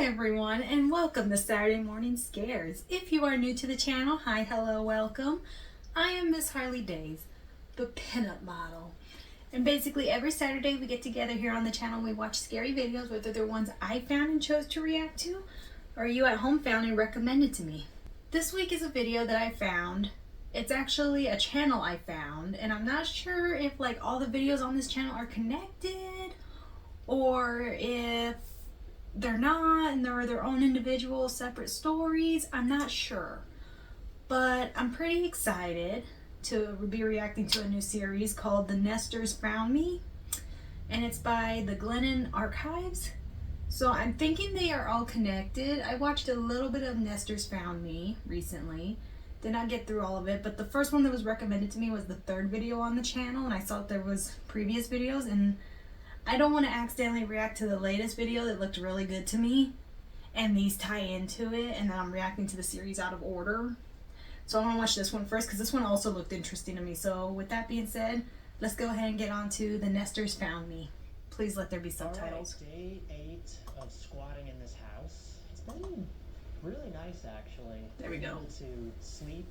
everyone, and welcome to Saturday Morning Scares. If you are new to the channel, hi, hello, welcome. I am Miss Harley Days, the pinup model. And basically every Saturday we get together here on the channel and we watch scary videos, whether they're ones I found and chose to react to, or you at home found and recommended to me. This week is a video that I found. It's actually a channel I found, and I'm not sure if like all the videos on this channel are connected or if they're not and they're their own individual separate stories. I'm not sure, but I'm pretty excited to be reacting to a new series called The Nesters Found Me, and it's by the Glendale Archives. So I'm thinking they are all connected. I watched a little bit of Nesters Found Me recently. Did not get through all of it, but the first one that was recommended to me was the third video on the channel, and I saw that there was previous videos, and I don't want to accidentally react to the latest video that looked really good to me and these tie into it, and then I'm reacting to the series out of order. So I want to watch this one first because this one also looked interesting to me. So with that being said, let's go ahead and get on to The Nesters Found Me. Please let there be subtitles. All right, day 8 of squatting in this house. It's been really nice, actually. There we go. Able to sleep,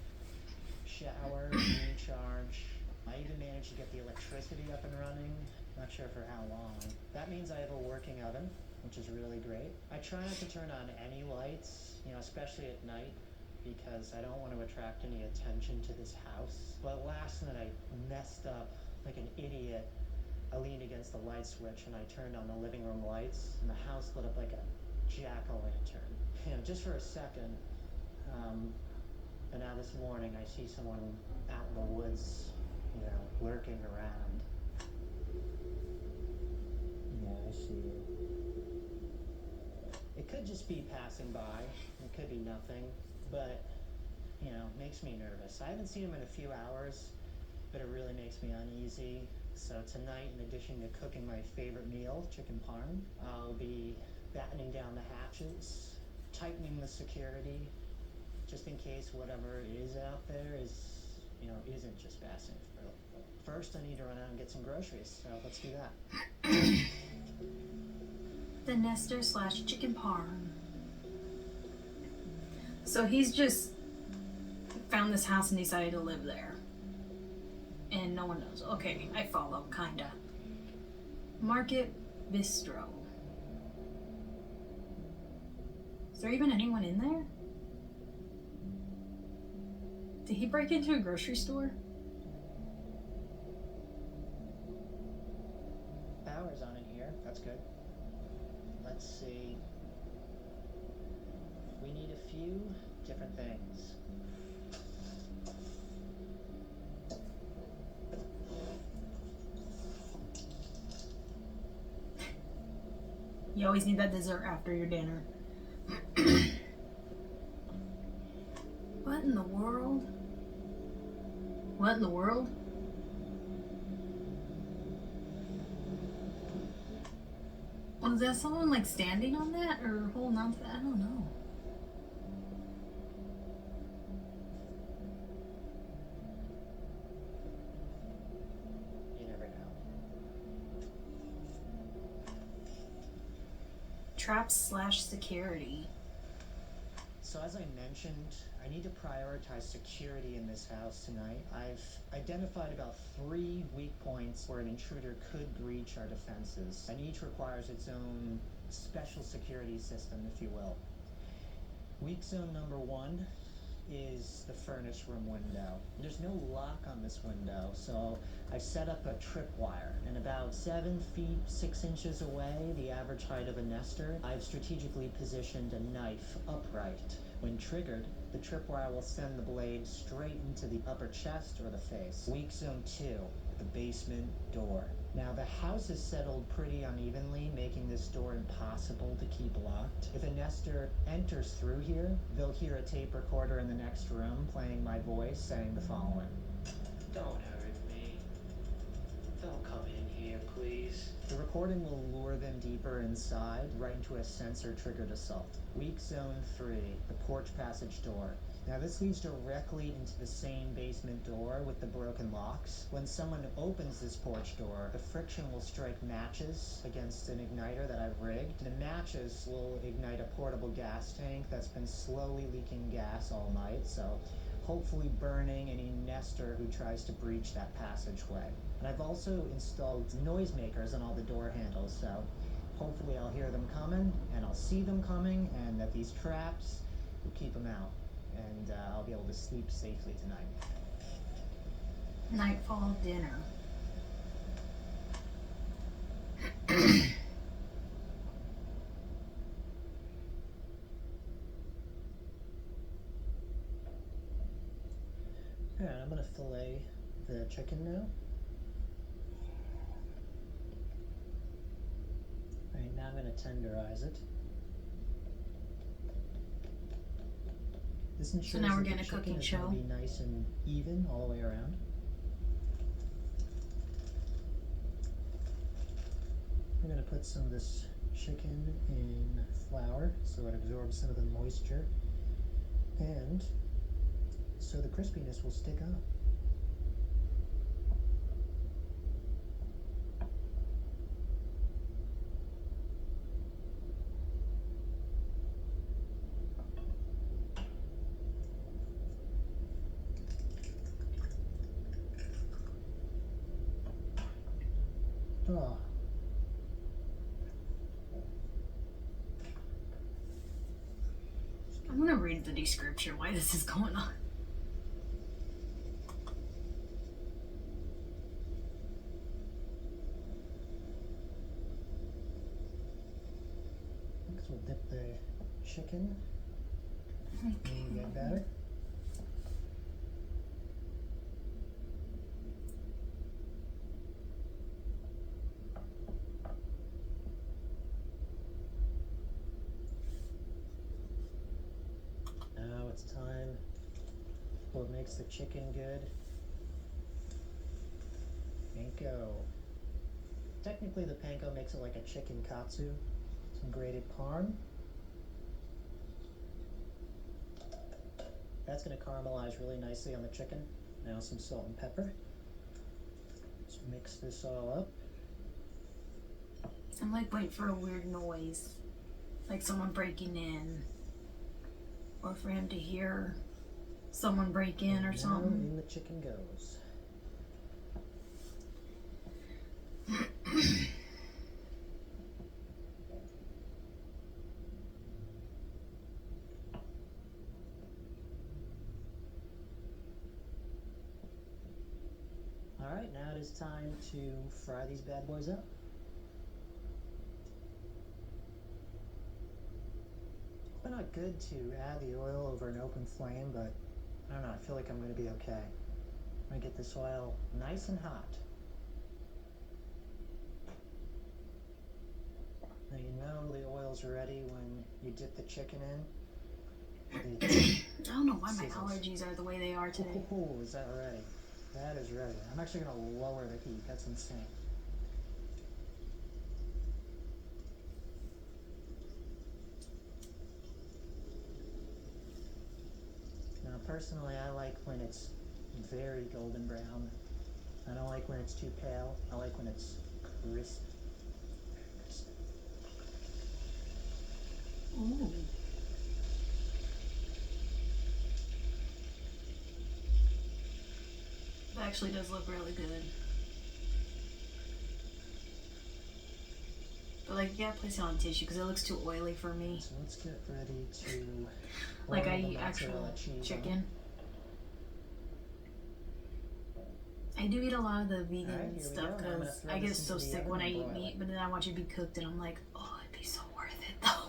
shower, recharge. I even managed to get the electricity up and running. Not sure for how long. That means I have a working oven, which is really great. I try not to turn on any lights, especially at night, because I don't want to attract any attention to this house. But last night I messed up like an idiot. I leaned against the light switch and I turned on the living room lights, and the house lit up like a jack-o'-lantern. Just for a second. And now this morning I see someone out in the woods, lurking around. Yeah, I see it. It could just be passing by. It could be nothing, but makes me nervous. I haven't seen him in a few hours, but it really makes me uneasy. So tonight, in addition to cooking my favorite meal, chicken parm, I'll be battening down the hatches, tightening the security, just in case whatever is out there isn't just passing through. First, I need to run out and get some groceries, so let's do that. The Nester / chicken parm. So he's just found this house and decided to live there. And no one knows. Okay, I follow, kinda. Market Bistro. Is there even anyone in there? Did he break into a grocery store? Power's on in here. That's good. Let's see. We need a few different things. You always need that dessert after your dinner. What in the world? What in the world? Was that someone like standing on that or holding on to that? I don't know. You never know. Traps / security. So as I mentioned, I need to prioritize security in this house tonight. I've identified about 3 weak points where an intruder could breach our defenses, and each requires its own special security system, if you will. Weak zone number 1 is the furnace room window. There's no lock on this window, so I've set up a tripwire, and about 7 feet 6 inches away, the average height of a nester, I've strategically positioned a knife upright. When triggered, the tripwire will send the blade straight into the upper chest or the face. Weak zone 2, the basement door. Now the house is settled pretty unevenly, making this door impossible to keep locked. If a nester enters through here, they'll hear a tape recorder in the next room playing my voice saying the following. Don't hurt me. Don't come in here, please. The recording will lure them deeper inside, right into a sensor-triggered assault. Weak zone 3, the porch passage door. Now this leads directly into the same basement door with the broken locks. When someone opens this porch door, the friction will strike matches against an igniter that I've rigged. The matches will ignite a portable gas tank that's been slowly leaking gas all night, so hopefully burning any nester who tries to breach that passageway. And I've also installed noisemakers on all the door handles, so hopefully I'll hear them coming, and I'll see them coming, and that these traps will keep them out. And I'll be able to sleep safely tonight. Nightfall dinner. Alright, I'm gonna fillet the chicken now. Alright, now I'm gonna tenderize it. This ensures now we're that getting the a chicken cooking is gonna show. be nice and even all the way around. I'm gonna put some of this chicken in flour so it absorbs some of the moisture, and so the crispiness will stick up. Oh. I'm gonna read the description why this is going on. Next we'll dip the chicken in the batter. Now it's time for what makes the chicken good. Panko. Technically the panko makes it like a chicken katsu. Some grated parm. That's going to caramelize really nicely on the chicken. Now some salt and pepper. Let's mix this all up. I'm like waiting for a weird noise, like someone breaking in, or for him to hear someone break in or Now something. in the chicken goes. Alright, now it is time to fry these bad boys up. It's not good to add the oil over an open flame, but I don't know, I feel like I'm going to be okay. I'm going to get this oil nice and hot. Now you know the oil's ready when you dip the chicken in. I don't know why my Sizzles. allergies are the way they are today. Oh, is that ready? That is ready. I'm actually going to lower the heat. That's insane. Now, personally, I like when it's very golden brown. I don't like when it's too pale. I like when it's crisp. Ooh. That actually does look really good. But like, you gotta place it on tissue because it looks too oily for me. So let's get ready to Like I roll the eat actual mozzarella cheese on chicken. I do eat a lot of the vegan Alright, here we stuff go. I'm gonna because throw I get this so into the sick oven when I and eat broil meat, it. but then I watch it be cooked and I'm like, oh, it'd be so worth it though.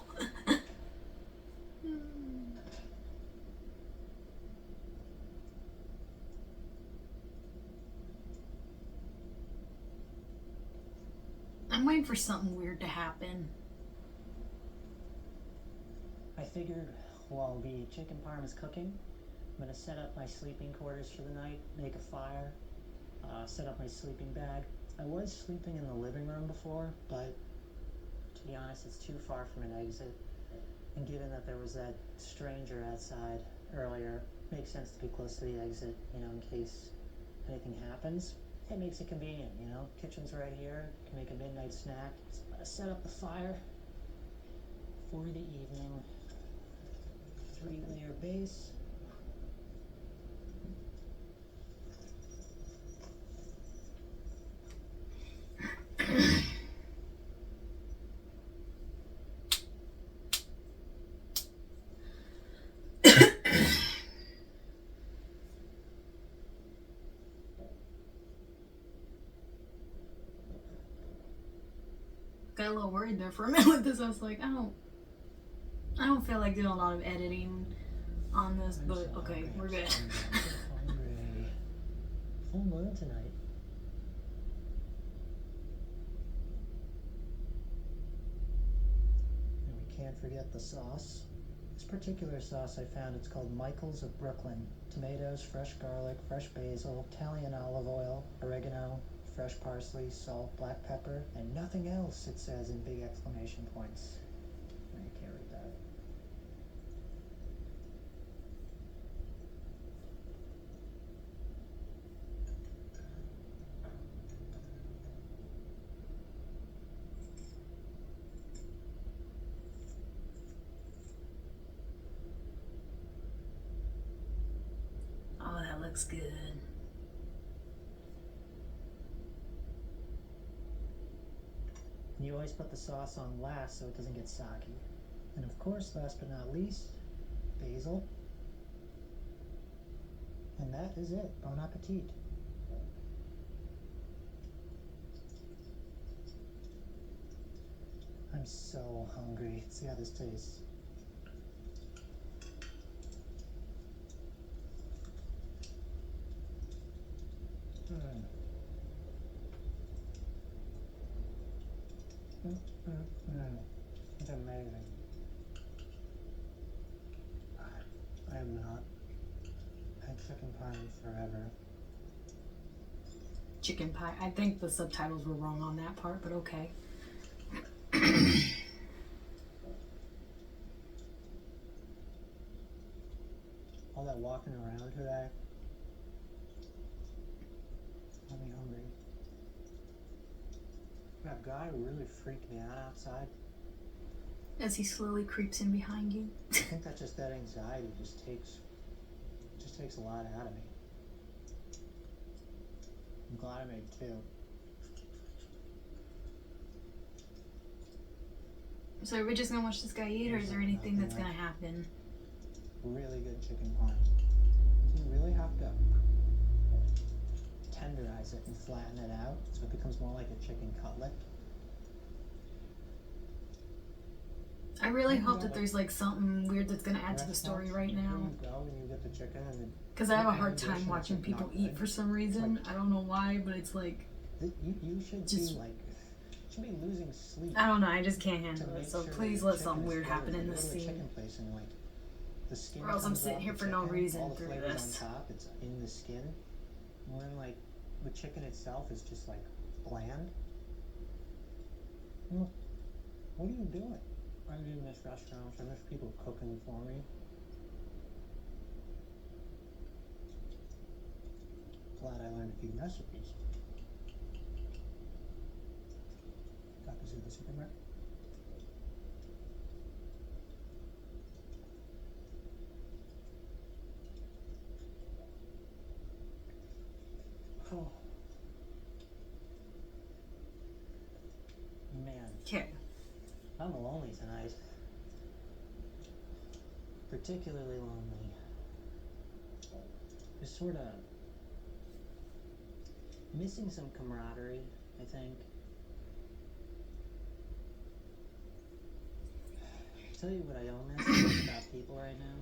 I'm waiting for something weird to happen. I figured while the chicken parm is cooking, I'm going to set up my sleeping quarters for the night, make a fire, set up my sleeping bag. I was sleeping in the living room before, but to be honest, it's too far from an exit. And given that there was that stranger outside earlier, makes sense to be close to the exit, you know, in case anything happens. It makes it convenient, you know. Kitchen's right here. Can make a midnight snack. So I'm gonna set up the fire for the evening. 3-layer base. Got a little worried there for a minute with this. I was like, I don't feel like doing a lot of editing on this, but okay, we're good. Full moon tonight. And we can't forget the sauce. This particular sauce I found, it's called Michael's of Brooklyn. Tomatoes, fresh garlic, fresh basil, Italian olive oil, oregano, fresh parsley, salt, black pepper, and nothing else, it says in big exclamation points. I can't read that. Oh, that looks good. And you always put the sauce on last so it doesn't get soggy. And of course, last but not least, basil. And that is it. Bon appetit. I'm so hungry. Let's see how this tastes. It's amazing. I have not had chicken pie in forever. Chicken pie. I think the subtitles were wrong on that part, but okay. All that walking around today got me hungry. That guy really freaked me out outside. As he slowly creeps in behind you. I think that anxiety just takes a lot out of me. I'm glad I made 2. So are we just gonna watch this guy eat, or is there anything that's gonna happen? Really good chicken pie. You really have to tenderize it and flatten it out so it becomes more like a chicken cutlet. I really hope that there's like something weird that's gonna add to the story right now. You go and you get the chicken and Because I have a hard time watching people eat for some reason. I don't know why, but it's like you should just be like should be losing sleep. I don't know. I just can't handle it. So please let something weird happen in this scene. The skin Or else I'm sitting off here the for no chicken, reason all the through flavors this. on top, it's in the skin. And then like the chicken itself is just like bland. What are you doing? I do miss restaurants. I miss people cooking for me. Glad I learned a few recipes. Got this at the supermarket. Oh. Man. Okay. I'm lonely tonight. Particularly lonely. Just sort of missing some camaraderie, I think. Tell you what I don't miss about people right now.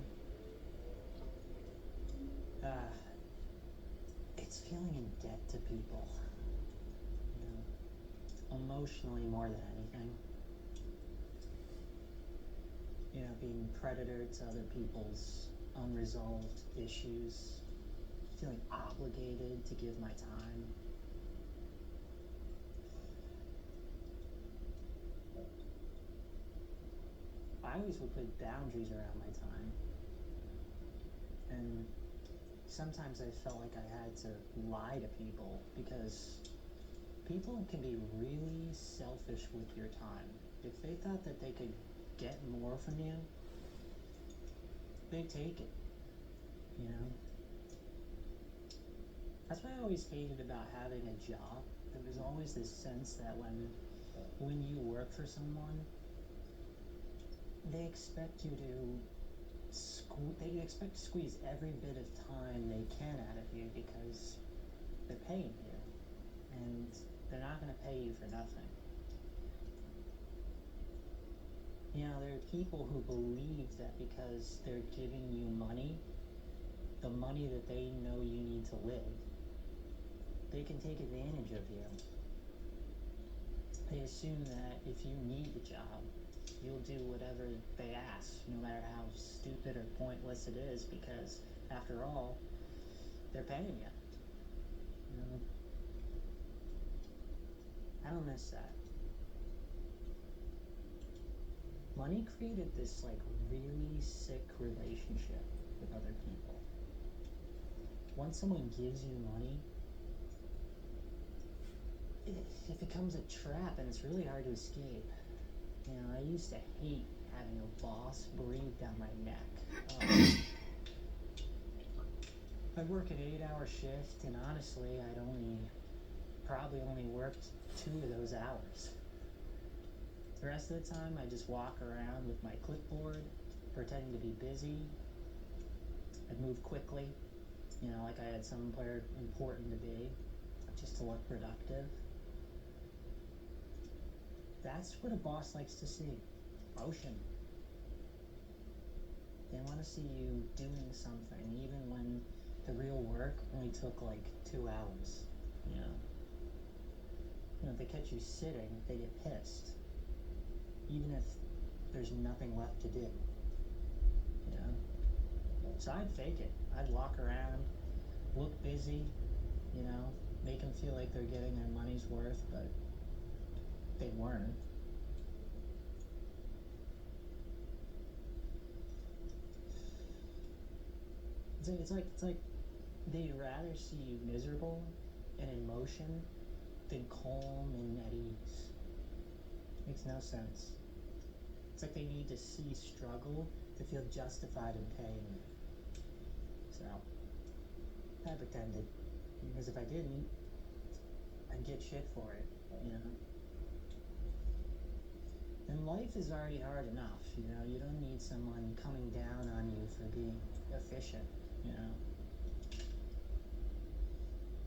It's feeling in debt to people. You know, emotionally more than anything. You know, being predator to other people's unresolved issues, feeling obligated to give my time. I always would put boundaries around my time. And sometimes I felt like I had to lie to people because people can be really selfish with your time. If they thought that they could get more from you, they take it, you know? That's what I always hated about having a job. There was always this sense that when you work for someone, they expect you to they expect to squeeze every bit of time they can out of you because they're paying you, and they're not going to pay you for nothing. You know, there are people who believe that because they're giving you money, the money that they know you need to live, they can take advantage of you. They assume that if you need the job, you'll do whatever they ask, no matter how stupid or pointless it is, because after all, they're paying you. You know? I don't miss that. Money created this like really sick relationship with other people. Once someone gives you money, it becomes a trap and it's really hard to escape. You know, I used to hate having a boss breathe down my neck. I'd work an 8-hour shift, and honestly, probably only worked 2 of those hours. The rest of the time, I just walk around with my clipboard, pretending to be busy. I'd move quickly, you know, like I had somewhere important to be, just to look productive. That's what a boss likes to see. Motion. They want to see you doing something, even when the real work only took like 2 hours. You know, if they catch you sitting, they get pissed. Even if there's nothing left to do. You know? So I'd fake it. I'd walk around, look busy, you know, make them feel like they're getting their money's worth, but they weren't. It's like they'd rather see you miserable and in motion than calm and at ease. Makes no sense. It's like they need to see struggle to feel justified in paying you. So I pretended, because if I didn't, I'd get shit for it, you know? And life is already hard enough, you know? You don't need someone coming down on you for being efficient, you know?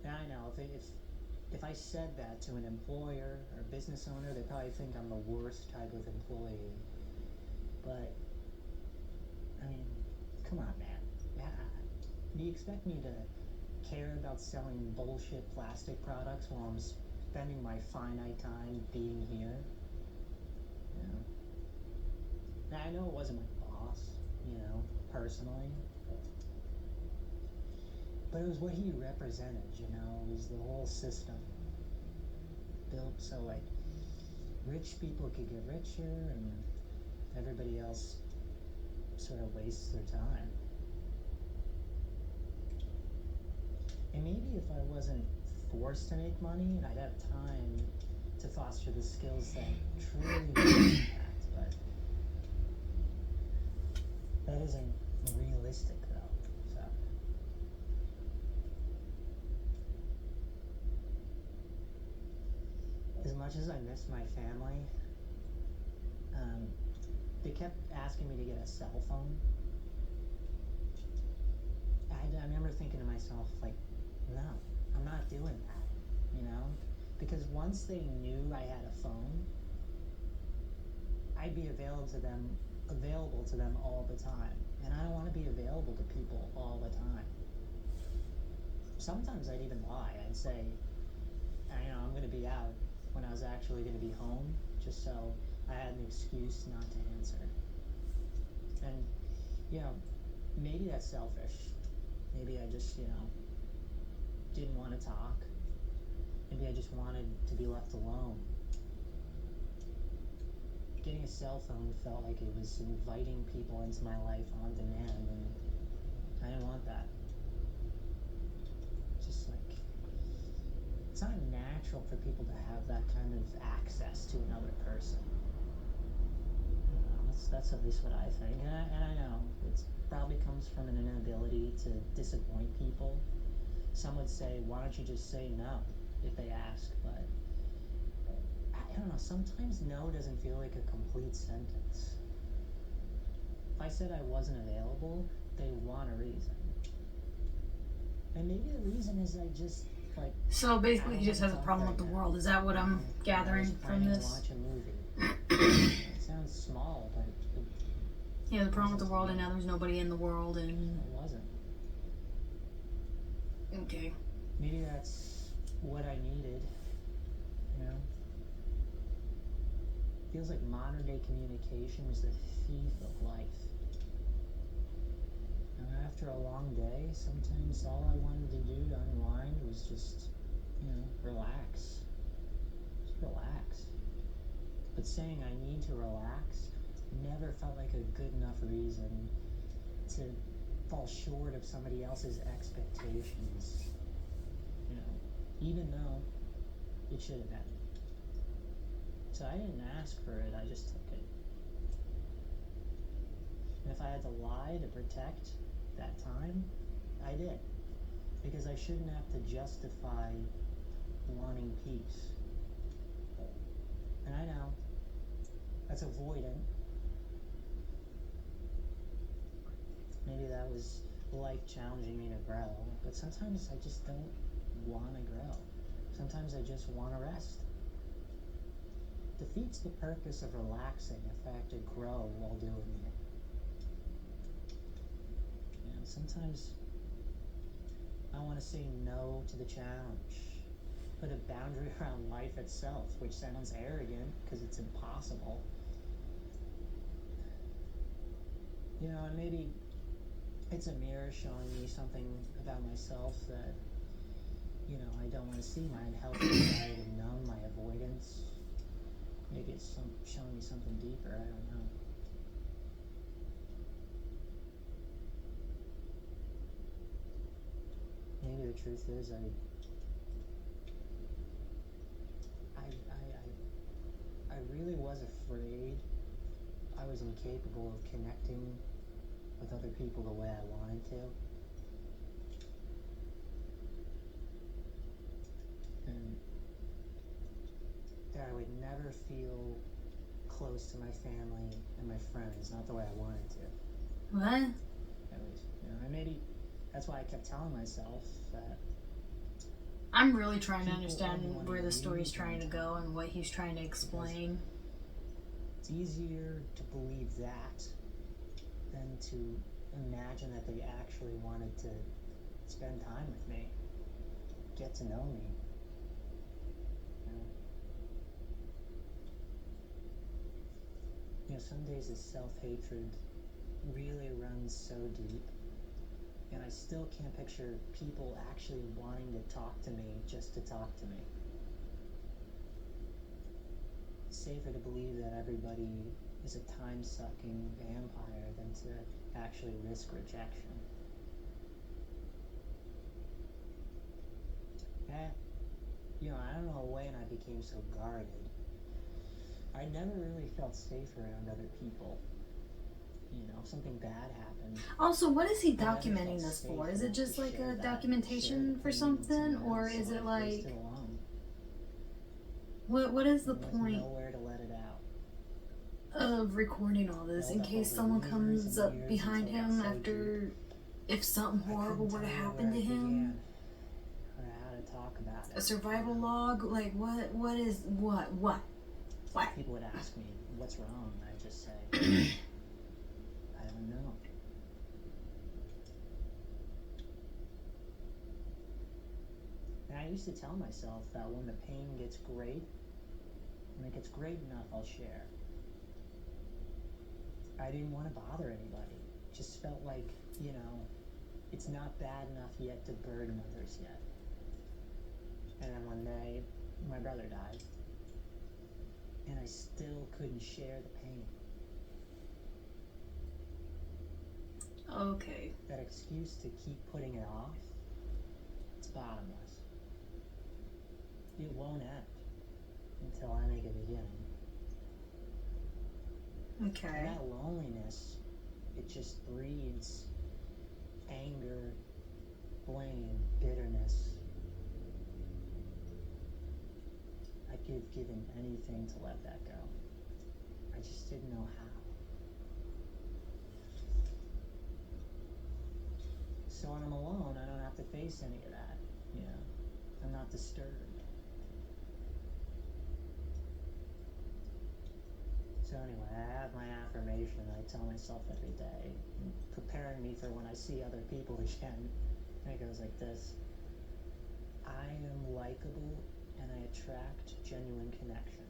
Now I know, if I said that to an employer or business owner, they probably think I'm the worst type of employee. But, I mean, come on, man. Yeah, do you expect me to care about selling bullshit plastic products while I'm spending my finite time being here? You know? Now, I know it wasn't my boss, you know, personally. But it was what he represented, you know? It was the whole system. Built so, like, rich people could get richer and everybody else sort of wastes their time. And maybe if I wasn't forced to make money, I'd have time to foster the skills that truly make an impact, but that isn't realistic, though, so. As much as I miss my family, they kept asking me to get a cell phone. I remember thinking to myself, like, no, I'm not doing that, you know? Because once they knew I had a phone, I'd be available to them all the time. And I don't want to be available to people all the time. Sometimes I'd even lie. I'd say, you know, I'm going to be out when I was actually going to be home, just so I had an excuse not to answer. And, you know, maybe that's selfish. Maybe I just, you know, didn't want to talk. Maybe I just wanted to be left alone. Getting a cell phone felt like it was inviting people into my life on demand, and I didn't want that. natural for people to have that kind of access to another person. That's at least what I think. And I know it probably comes from an inability to disappoint people. Some would say, why don't you just say no if they ask? But I don't know, sometimes no doesn't feel like a complete sentence. If I said I wasn't available, they want a reason. And maybe the reason is I just, like... So basically he just has a problem with the world. Is that what I'm gathering from this? To watch a movie. It sounds small, but... Yeah, the problem with the world, and now there's nobody in the world, and... It wasn't. Okay. Maybe that's what I needed, you know? Feels like modern day communication was the thief of life. And after a long day, sometimes all I wanted to do to unwind was just, relax. Just relax. But saying I need to relax never felt like a good enough reason to fall short of somebody else's expectations. Even though it should have been. So I didn't ask for it, I just took it. And if I had to lie to protect that time, I did. Because I shouldn't have to justify wanting peace. And I know, that's avoidant. Maybe that was life challenging me to grow, but sometimes I just don't want to grow. Sometimes I just want to rest. Defeats the purpose of relaxing if I have to grow while doing it. Sometimes I want to say no to the challenge. Put a boundary around life itself, which sounds arrogant because it's impossible. And maybe it's a mirror showing me something about myself that, I don't want to see, my unhealthy desire to numb, my avoidance. Maybe it's showing me something deeper, I don't know. Maybe the truth is I really was afraid I was incapable of connecting with other people the way I wanted to. And that I would never feel close to my family and my friends, not the way I wanted to. What? At least, and maybe that's why I kept telling myself that. I'm really trying to understand where the story's trying to go and what he's trying to explain. It's easier to believe that than to imagine that they actually wanted to spend time with me, get to know me. Some days the self-hatred really runs so deep, and I still can't picture people actually wanting to talk to me just to talk to me. It's safer to believe that everybody is a time-sucking vampire than to actually risk rejection. I don't know when I became so guarded. I never really felt safe around other people. If something bad happened. Also, what is he documenting this for? Is it just like a documentation for something, or is it like... What is the point Nowhere to let it out. Of recording all this in case someone comes up behind him after, if something horrible were to happen to him? Or how to talk about it. A survival log? Like what? People would ask me, what's wrong? I'd just say, I don't know. And I used to tell myself that when the pain gets great, when it gets great enough, I'll share. I didn't want to bother anybody. It just felt like, it's not bad enough yet to burden others yet. And then one day, my brother died. And I still couldn't share the pain. Okay. That excuse to keep putting it off, it's bottomless. It won't end until I make a beginning. Okay. And that loneliness, it just breeds anger, blame, bitterness. I'd give given anything to let that go. I just didn't know how. So when I'm alone, I don't have to face any of that, you know? I'm not disturbed. So anyway, I have my affirmation I tell myself every day, preparing me for when I see other people again. And it goes like this. I am likable and I attract genuine connection.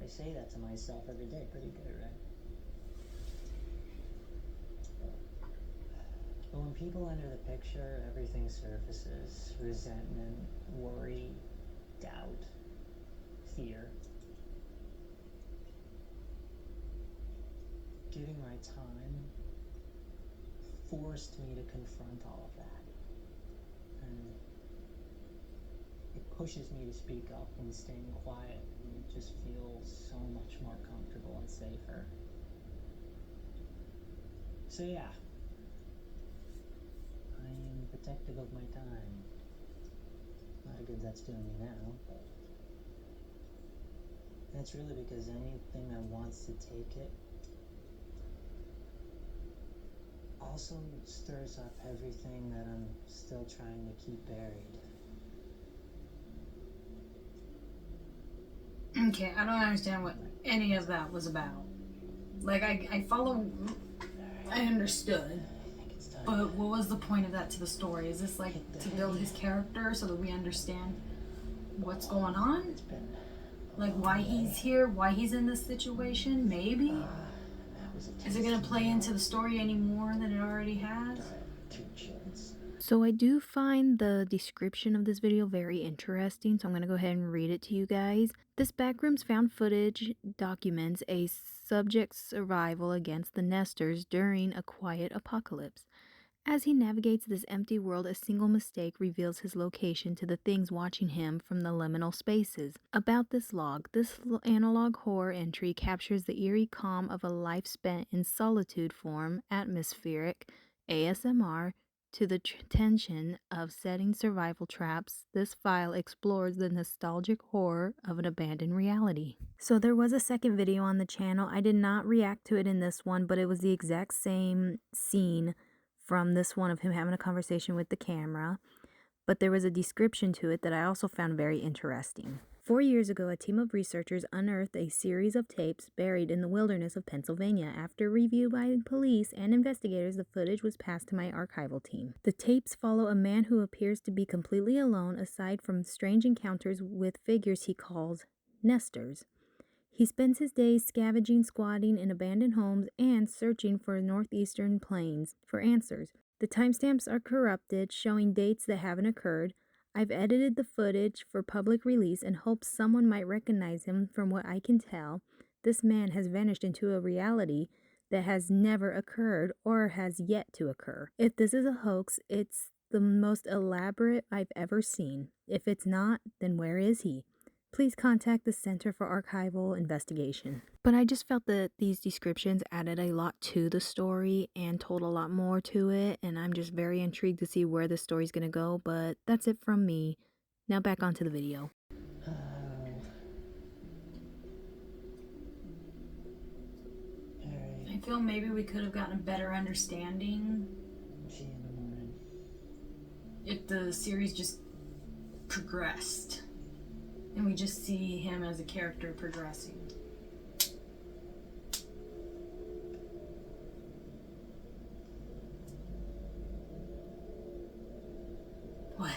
I say that to myself every day. Pretty good, right? But when people enter the picture, everything surfaces. Resentment, worry, doubt, fear. Giving my time forced me to confront all of that. And it pushes me to speak up, and staying quiet and just feels so much more comfortable and safer. So yeah, I am protective of my time. Not a good that's doing me now, but that's really because anything that wants to take it also stirs up everything that I'm still trying to keep buried. Okay, I don't understand what any of that was about. Like, I follow, I understood, but what was the point of that to the story? Is this like to build his character so that we understand what's going on? Like why he's here, why he's in this situation, maybe? Is it going to play into the story any more than it already has? So I do find the description of this video very interesting, so I'm going to go ahead and read it to you guys. This backrooms found footage documents a subject's survival against the Nesters during a quiet apocalypse. As he navigates this empty world, a single mistake reveals his location to the things watching him from the liminal spaces. About this log, this analog horror entry captures the eerie calm of a life spent in solitude form, atmospheric, ASMR, to the tension of setting survival traps. This file explores the nostalgic horror of an abandoned reality. So there was a second video on the channel. I did not react to it in this one, but it was the exact same scene from this one of him having a conversation with the camera, but there was a description to it that I also found very interesting. 4 years ago, a team of researchers unearthed a series of tapes buried in the wilderness of Pennsylvania. After review by police and investigators, the footage was passed to my archival team. The tapes follow a man who appears to be completely alone aside from strange encounters with figures he calls nesters. He spends his days scavenging, squatting in abandoned homes, and searching for northeastern plains for answers. The timestamps are corrupted, showing dates that haven't occurred. I've edited the footage for public release and hope someone might recognize him. From what I can tell, this man has vanished into a reality that has never occurred or has yet to occur. If this is a hoax, it's the most elaborate I've ever seen. If it's not, then where is he? Please contact the Center for Archival Investigation. But I just felt that these descriptions added a lot to the story and told a lot more to it, and I'm just very intrigued to see where the story's gonna go, but that's it from me. Now back onto the video. I feel maybe we could have gotten a better understanding if the series just progressed and we just see him as a character progressing. What?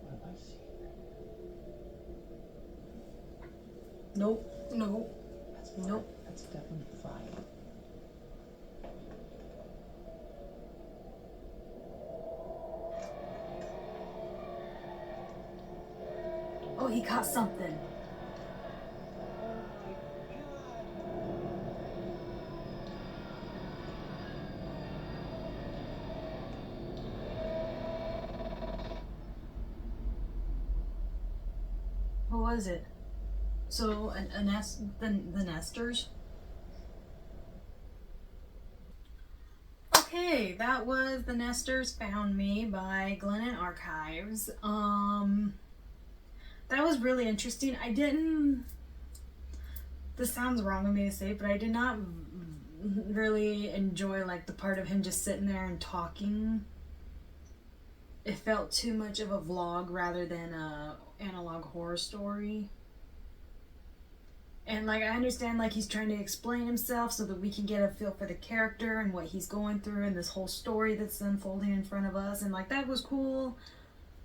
What am I seeing? Nope, nope, That's nope. That's definitely fire. Oh, he caught something. was it? So the Nesters. Okay, that was The Nesters Found Me by Glennon Archives. That was really interesting. This sounds wrong of me to say, but I did not really enjoy like the part of him just sitting there and talking. It felt too much of a vlog rather than a analog horror story. And like I understand like he's trying to explain himself so that we can get a feel for the character and what he's going through and this whole story that's unfolding in front of us, and like that was cool,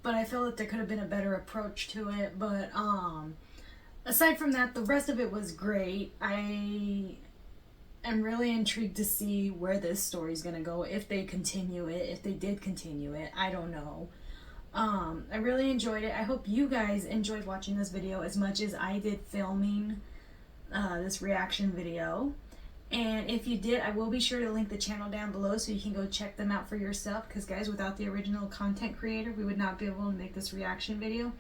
but I feel that there could have been a better approach to it. But aside from that, the rest of it was great. I am really intrigued to see where this story's gonna go, if they continue it, if they did continue it. I don't know. I really enjoyed it. I hope you guys enjoyed watching this video as much as I did filming this reaction video. And if you did, I will be sure to link the channel down below so you can go check them out for yourself, because guys, without the original content creator, we would not be able to make this reaction video.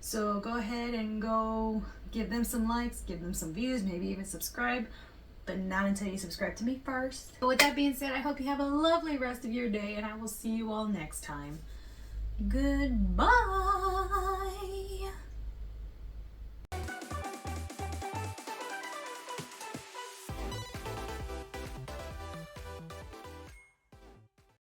So go ahead and go give them some likes, give them some views, maybe even subscribe, but not until you subscribe to me first. But with that being said, I hope you have a lovely rest of your day, and I will see you all next time. Goodbye.